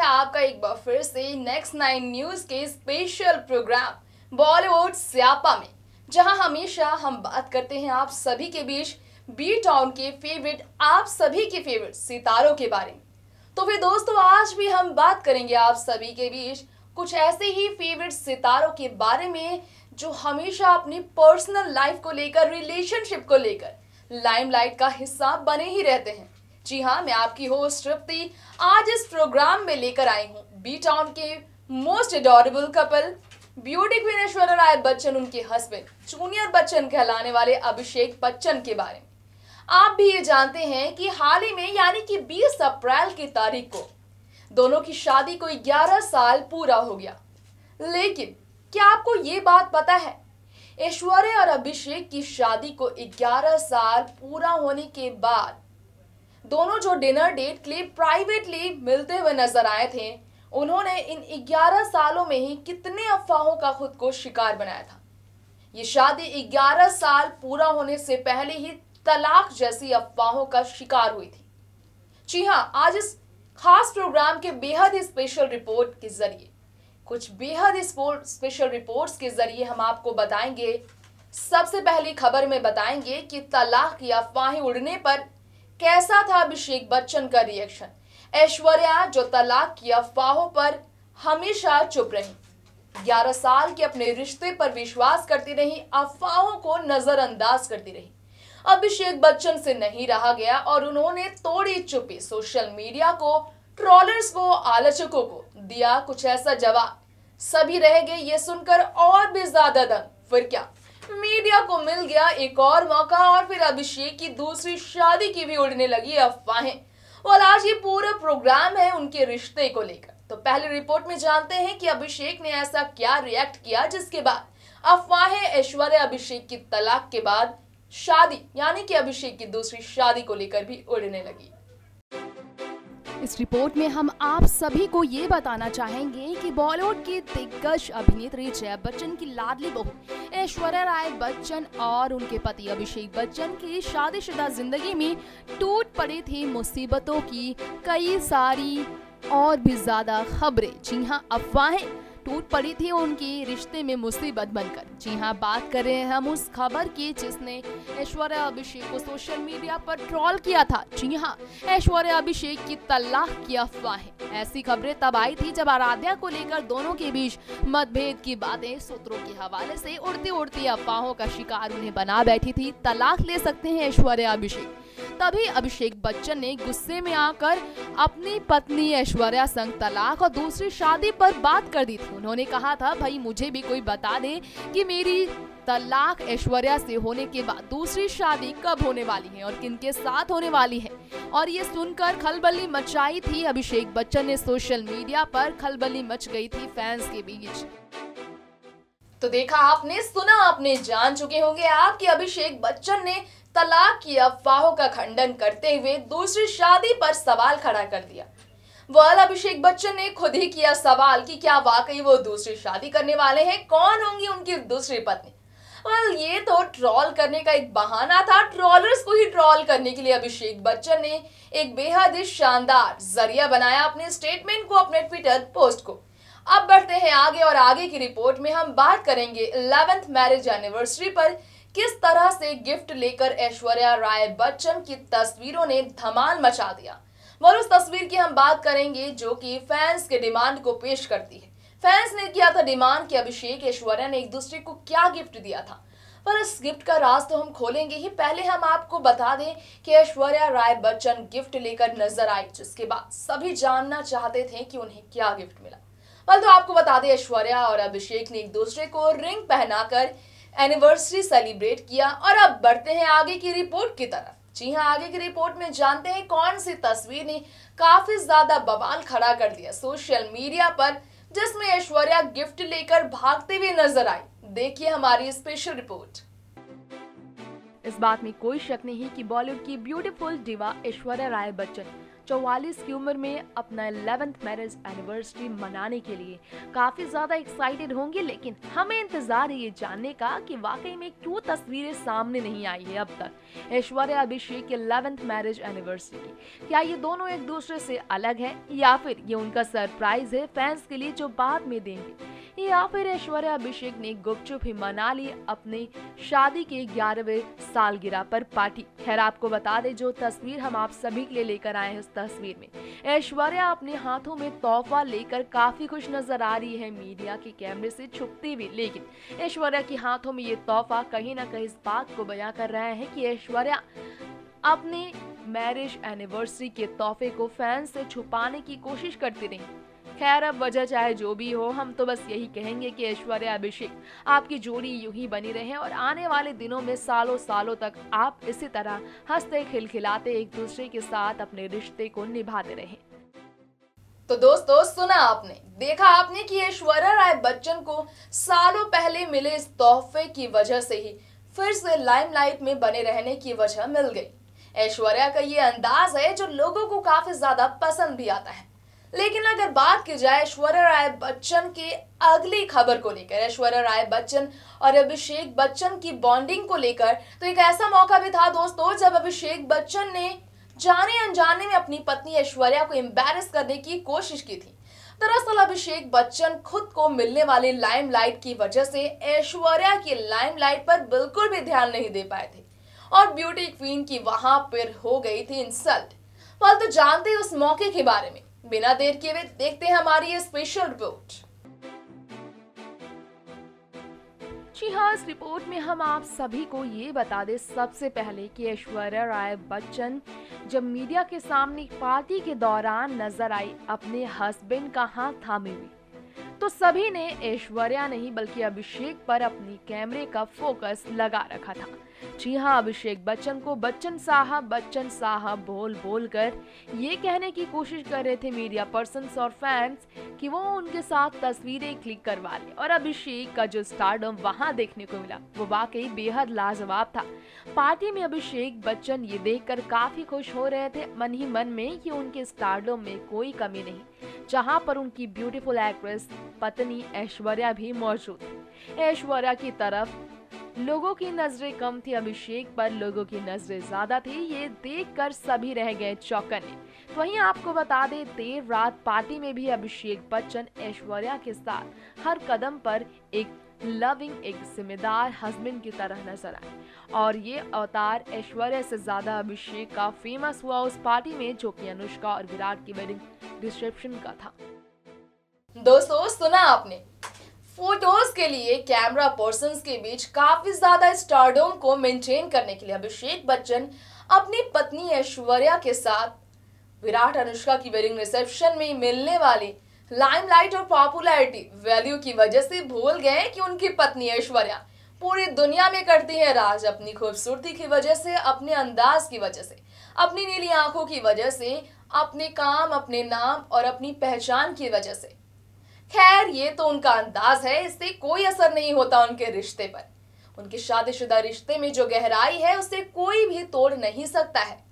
आपका एक बार फिर से नेक्स्ट 9 न्यूज के स्पेशल प्रोग्राम बॉलीवुड स्यापा में, जहां हमेशा हम बात करते हैं आप सभी के बीच बी टाउन के फेवरेट, आप सभी के फेवरेट सितारों के बारे में। तो फिर दोस्तों, आज भी हम बात करेंगे आप सभी के बीच कुछ ऐसे ही फेवरेट सितारों के बारे में जो हमेशा अपनी पर्सनल लाइफ को लेकर, रिलेशनशिप को लेकर लाइमलाइट का हिस्सा बने ही रहते हैं। जी हाँ, मैं आपकी होस्ट तृप्ति आज इस प्रोग्राम में लेकर आई हूँ बी टाउन के most adorable couple, beauty queen Aishwarya Rai Bachchan, उनके हस्बैंड जूनियर बच्चन कहलाने वाले अभिषेक बच्चन के बारे में। आप भी ये जानते हैं कि हाल ही में यानी कि 20 अप्रैल की तारीख को दोनों की शादी को 11 साल पूरा हो गया। लेकिन क्या आपको ये बात पता है, ऐश्वर्या और अभिषेक की शादी को 11 साल पूरा होने के बाद दोनों जो डिनर डेट के लिए प्राइवेटली मिलते हुए नजर आए थे, उन्होंने इन 11 सालों में ही कितने अफवाहों का खुद को शिकार बनाया था। ये शादी 11 साल पूरा होने से पहले ही तलाक जैसी अफवाहों का शिकार हुई थी। जी हाँ, आज इस खास प्रोग्राम के बेहद ही स्पेशल रिपोर्ट के जरिए, कुछ बेहद स्पेशल रिपोर्ट्स के जरिए हम आपको बताएंगे। सबसे पहली खबर में बताएंगे कि तलाक की अफवाहें उड़ने पर कैसा था अभिषेक बच्चन का रिएक्शन। ऐश्वर्या जो तलाक की अफवाहों पर हमेशा चुप रही, 11 साल के अपने रिश्ते पर विश्वास करती रही, अफवाहों को नजरअंदाज करती रही। अभिषेक बच्चन से नहीं रहा गया और उन्होंने तोड़ी चुप्पी, सोशल मीडिया को, ट्रोलर्स को, आलोचकों को दिया कुछ ऐसा जवाब, सभी रह गए ये सुनकर और भी ज्यादा दंग। फिर क्या, मीडिया को मिल गया एक और मौका और फिर अभिषेक की दूसरी शादी की भी उड़ने लगी अफवाहें। और आज ये पूरा प्रोग्राम है उनके रिश्ते को लेकर। तो पहले रिपोर्ट में जानते हैं कि अभिषेक ने ऐसा क्या रिएक्ट किया जिसके बाद अफवाहें ऐश्वर्या अभिषेक की तलाक के बाद शादी यानी कि अभिषेक की दूसरी शादी को लेकर भी उड़ने लगी। इस रिपोर्ट में हम आप सभी को ये बताना चाहेंगे कि बॉलीवुड की दिग्गज अभिनेत्री जया बच्चन की लाडली बहू ऐश्वर्या राय बच्चन और उनके पति अभिषेक बच्चन की शादीशुदा जिंदगी में टूट पड़ी थी मुसीबतों की कई सारी और भी ज्यादा खबरें। जी हाँ, अफवाहें टूट पड़ी थी उनकी रिश्ते में मुसीबत बनकर। जी हाँ, बात कर रहे हैं हम उस खबर की जिसने ऐश्वर्या अभिषेक को सोशल मीडिया पर ट्रोल किया था। जी हाँ, ऐश्वर्या अभिषेक की तलाक की अफवाहें। ऐसी खबरें तब आई थी जब आराध्या को लेकर दोनों के बीच मतभेद की बातें सूत्रों के हवाले से उड़ती उड़ती अफवाहों का शिकार उन्हें बना बैठी थी। तलाक ले सकते हैं ऐश्वर्या अभिषेक। तभी अभिषेक बच्चन ने गुस्से में आकर अपनी पत्नी ऐश्वर्या संग तलाक और दूसरी शादी पर बात कर दी थी। उन्होंने कहा था, भाई मुझे भी कोई बता दे कि मेरी तलाक ऐश्वर्या से होने के बाद दूसरी शादी कब होने वाली है और किनके साथ होने वाली है। और ये सुनकर खलबली मचाई थी अभिषेक बच्चन ने, सोशल मीडिया पर खलबली मच गई थी फैंस के बीच। तो देखा आपने, सुना आपने, जान चुके होंगे आप कि अभिषेक बच्चन ने तलाक की अफवाहों का खंडन करते हुए दूसरी शादी पर सवाल खड़ा कर दिया। वह अभिषेक बच्चन ने खुद ही किया सवाल कि क्या वाकई वो दूसरी शादी करने वाले हैं, कौन होंगी उनकी दूसरी पत्नी। ये तो ट्रोल करने का एक बहाना था, ट्रोलर्स को ही ट्रोल करने के लिए अभिषेक बच्चन ने एक बेहद ही शानदार जरिया बनाया अपने स्टेटमेंट को, अपने ट्विटर पोस्ट को। अब बढ़ते हैं आगे और आगे की रिपोर्ट में हम बात करेंगे 11th मैरिज एनिवर्सरी पर किस तरह से गिफ्ट लेकर ऐश्वर्या राय बच्चन की तस्वीरों ने धमाल मचा दिया। और उस तस्वीर की हम बात करेंगे जो कि फैंस के डिमांड को पेश करती है। फैंस ने किया था डिमांड कि अभिषेक ऐश्वर्या ने एक दूसरे को क्या गिफ्ट दिया था, पर इस गिफ्ट का राज तो हम खोलेंगे ही। पहले हम आपको बता दें कि ऐश्वर्या राय बच्चन गिफ्ट लेकर नजर आई, जिसके बाद सभी जानना चाहते थे कि उन्हें क्या गिफ्ट मिला। तो आपको बता दें, ऐश्वर्या और अभिषेक ने एक दूसरे को रिंग पहनाकर एनिवर्सरी सेलिब्रेट किया। और अब बढ़ते हैं आगे की रिपोर्ट की तरफ। जी हाँ, आगे की रिपोर्ट में जानते हैं कौन सी तस्वीर ने काफी ज्यादा बवाल खड़ा कर दिया सोशल मीडिया पर, जिसमें ऐश्वर्या गिफ्ट लेकर भागते हुए नजर आई। देखिए हमारी स्पेशल रिपोर्ट। इस बात में कोई शक नहीं कि बॉलीवुड की ब्यूटीफुल डिवा ऐश्वर्या राय बच्चन 44 की उम्र में अपना 11th मैरिज एनिवर्सरी मनाने के लिए काफी ज्यादा एक्साइटेड होंगे, लेकिन हमें इंतजार है ये जानने का कि वाकई में क्यों तस्वीरें सामने नहीं आई है अब तक ऐश्वर्या अभिषेक के 11th मैरिज एनिवर्सरी की। क्या ये दोनों एक दूसरे से अलग है या फिर ये उनका सरप्राइज है फैंस के लिए जो बाद में देंगे, या फिर ऐश्वर्या अभिषेक ने गुपचुप ही मना ली अपनी शादी के 11वें सालगिरह पर पार्टी। खैर आपको बता दें जो तस्वीर हम आप सभी के लिए लेकर आए हैं, उस तस्वीर में ऐश्वर्या अपने हाथों में तोहफा लेकर काफी खुश नजर आ रही है मीडिया के कैमरे से छुपती हुई। लेकिन ऐश्वर्या के हाथों में ये तोहफा कहीं ना कहीं इस बात को बयां कर रहा है कि ऐश्वर्या अपने मैरिज एनिवर्सरी के तोहफे को फैंस से छुपाने की कोशिश करती रही। खैर अब वजह चाहे जो भी हो, हम तो बस यही कहेंगे कि ऐश्वर्या अभिषेक आपकी जोड़ी यूं ही बनी रहे और आने वाले दिनों में सालों सालों तक आप इसी तरह हंसते खिलखिलाते एक दूसरे के साथ अपने रिश्ते को निभाते रहें। तो दोस्तों सुना आपने, देखा आपने कि ऐश्वर्या राय बच्चन को सालों पहले मिले इस तोहफे की वजह से ही फिर से लाइमलाइट में बने रहने की वजह मिल गई। ऐश्वर्या का ये अंदाज है जो लोगों को काफी ज्यादा पसंद भी आता है। लेकिन अगर बात की जाए ऐश्वर्या राय बच्चन के अगली खबर को लेकर, ऐश्वर्या राय बच्चन और अभिषेक बच्चन की बॉन्डिंग को लेकर, तो एक ऐसा मौका भी था दोस्तों जब अभिषेक बच्चन ने जाने अनजाने में अपनी पत्नी ऐश्वर्या को एम्बैरेस करने की कोशिश की थी। दरअसल अभिषेक बच्चन खुद को मिलने वाली लाइमलाइट की वजह से ऐश्वर्या की लाइमलाइट पर बिल्कुल भी ध्यान नहीं दे पाए थे और ब्यूटी क्वीन की वहां पर हो गई थी इंसल्ट। पर तो जानते हैं उस मौके के बारे में, बिना देर किए हुए देखते हैं हमारी ये स्पेशल रिपोर्ट। जी हाँ, इस रिपोर्ट में हम आप सभी को ये बता दें सबसे पहले कि ऐश्वर्या राय बच्चन जब मीडिया के सामने पार्टी के दौरान नजर आई अपने हस्बैंड का हाथ थामे हुए, तो सभी ने ऐश्वर्या नहीं बल्कि अभिषेक पर अपनी कैमरे का फोकस लगा रखा था। जी हाँ, अभिषेक बच्चन को बच्चन साहब बोल बोल कर ये कहने की कोशिश कर रहे थे मीडिया पर्सन्स और फैंस कि वो उनके साथ तस्वीरें क्लिक करवा ले, और अभिषेक का जो स्टारडम वहां देखने को मिला वो वाकई बेहद लाजवाब था। पार्टी में अभिषेक बच्चन ये देखकर काफी खुश हो रहे थे मन ही मन में कि उनके स्टारडम में कोई कमी नहीं, जहां पर उनकी ब्यूटीफुल एक्ट्रेस पत्नी ऐश्वर्या भी मौजूद थी। ऐश्वर्या की तरफ लोगों की नजरें कम थी, अभिषेक पर लोगों की नजरें ज्यादा थी। ये देखकर सभी रह गए चौकन्ने। तो वहीं आपको बता दें देर रात पार्टी में भी अभिषेक बच्चन ऐश्वर्या के साथ हर कदम पर एक लविंग, एक जिम्मेदार हस्बैंड की तरह नजर आए, और ये अवतार ऐश्वर्या से ज्यादा अभिषेक का फेमस हुआ उस पार्टी में जो कि अनुष्का और विराट की वेडिंग रिसेप्शन का था। दोस्तों सुना आपने, फोटोज के लिए कैमरा पर्सन्स के बीच काफी ज्यादा स्टारडम को मेंटेन करने के लिए अभिषेक बच्चन अपनी पत्नी ऐश्वर्या के साथ विराट अनुष्का की वेडिंग रिसेप्शन में मिलने वाली लाइमलाइट और पॉपुलैरिटी वैल्यू की वजह से भूल गए कि उनकी पत्नी ऐश्वर्या पूरी दुनिया में करती है राज, अपनी खूबसूरती की वजह से, अपने अंदाज की वजह से, अपनी नीली आंखों की वजह से, अपने काम, अपने नाम और अपनी पहचान की वजह से। खैर ये तो उनका अंदाज है, इससे कोई असर नहीं होता उनके रिश्ते पर। उनके शादीशुदा रिश्ते में जो गहराई है उसे कोई भी तोड़ नहीं सकता है।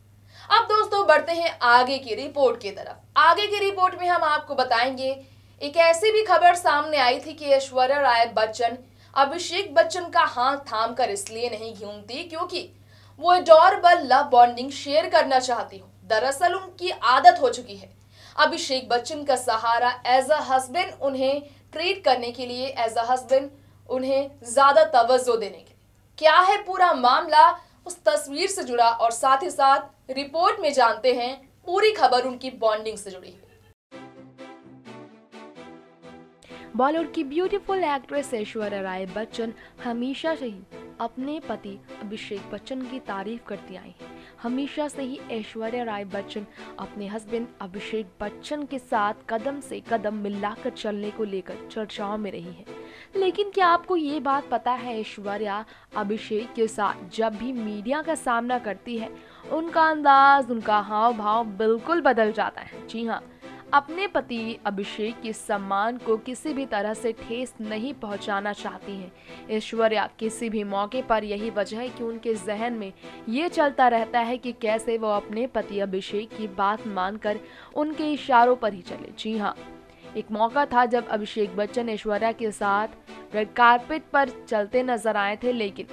अब दोस्तों बढ़ते हैं आगे की रिपोर्ट की तरफ। आगे की रिपोर्ट में हम आपको बताएंगे एक ऐसी भी खबर सामने आई थी कि ऐश्वर्या राय बच्चन अभिषेक बच्चन का हाथ थाम कर इसलिए नहीं घूमती क्योंकि वो एडोरेबल लव बॉन्डिंग शेयर करना चाहती हो। दरअसल उनकी आदत हो चुकी है अभिषेक बच्चन का सहारा एज अ हस्बैंड उन्हें ट्रीट करने के लिए, एज अ हस्बैंड उन्हें ज्यादा तवज्जो देने के लिए। क्या है पूरा मामला, उस तस्वीर से जुड़ा और साथ ही साथ रिपोर्ट में जानते हैं पूरी खबर उनकी बॉन्डिंग से जुड़ी हुई। बॉलीवुड की ब्यूटीफुल एक्ट्रेस ऐश्वर्या राय बच्चन हमेशा से ही अपने पति अभिषेक बच्चन की तारीफ करती आई हैं। हमेशा से ही ऐश्वर्या राय बच्चन अपने हस्बैंड अभिषेक बच्चन के साथ कदम से कदम मिलाकर चलने को लेकर चर्चाओं में रही है। लेकिन क्या आपको ये बात पता है, ऐश्वर्या अभिषेक के साथ जब भी मीडिया का सामना करती है उनका अंदाज, उनका हाव भाव बिल्कुल बदल जाता है। जी हाँ, अपने पति अभिषेक के सम्मान को किसी भी तरह से ठेस नहीं पहुंचाना चाहती हैं। ऐश्वर्या किसी भी मौके पर यही वजह है कि उनके जहन में ये चलता रहता है कि कैसे वो अपने पति अभिषेक की बात मानकर उनके इशारों पर ही चले। जी हाँ, एक मौका था जब अभिषेक बच्चन ऐश्वर्या के साथ रेड कारपेट पर चलते नजर आए थे, लेकिन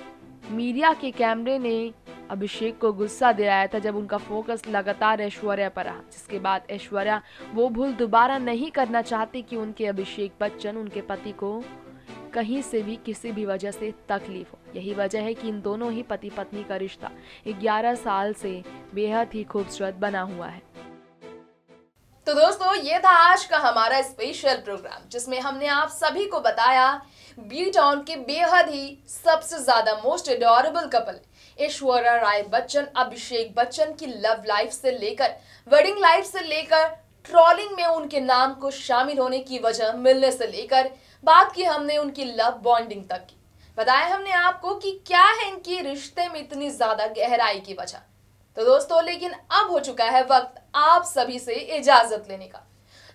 मीडिया के कैमरे ने अभिषेक को गुस्सा दिलाया था जब उनका फोकस लगातार ऐश्वर्या पर रहा, जिसके बाद ऐश्वर्या वो भूल दोबारा नहीं करना चाहती कि उनके अभिषेक बच्चन उनके पति को कहीं से भी किसी भी वजह से तकलीफ हो। यही वजह है कि इन दोनों ही पति पत्नी का रिश्ता 11 साल से बेहद ही खूबसूरत बना हुआ है। तो दोस्तों, ये था आज का हमारा स्पेशल प्रोग्राम, जिसमें हमने आप सभी को बताया बी टाउन के बेहद ही सबसे ज्यादा most adorable couple Aishwarya Rai Bachchan Abhishek Bachchan की लव लाइफ से लेकर वेडिंग लाइफ से लेकर ट्रोलिंग में उनके नाम को शामिल होने की वजह मिलने से लेकर बात की हमने उनकी लव बॉन्डिंग तक की। बताया हमने आपको कि क्या है इनकी रिश्ते में इतनी ज्यादा गहराई की वजह। तो दोस्तों, लेकिन अब हो चुका है वक्त आप सभी से इजाजत लेने का।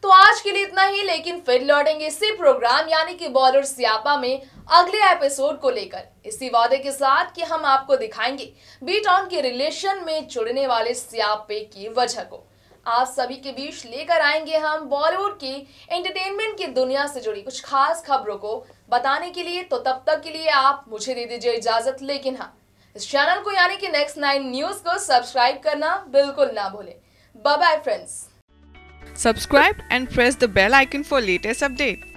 तो आज के लिए इतना ही, लेकिन फिर लौटेंगे इसी प्रोग्राम यानी कि बॉलीवुड स्यापा में अगले एपिसोड को लेकर, इसी वादे के साथ कि हम आपको दिखाएंगे बी टाउन के रिलेशन में जुड़ने वाले स्यापे की वजह को। आप सभी के बीच लेकर आएंगे हम बॉलीवुड की एंटरटेनमेंट की दुनिया से जुड़ी कुछ खास खबरों को बताने के लिए। तो तब तक के लिए आप मुझे दे दीजिए इजाजत, लेकिन हाँ, इस चैनल को यानी कि नेक्स्ट 9 न्यूज को सब्सक्राइब करना बिल्कुल ना भूलें। Bye bye friends. Subscribe and press the bell icon for latest update.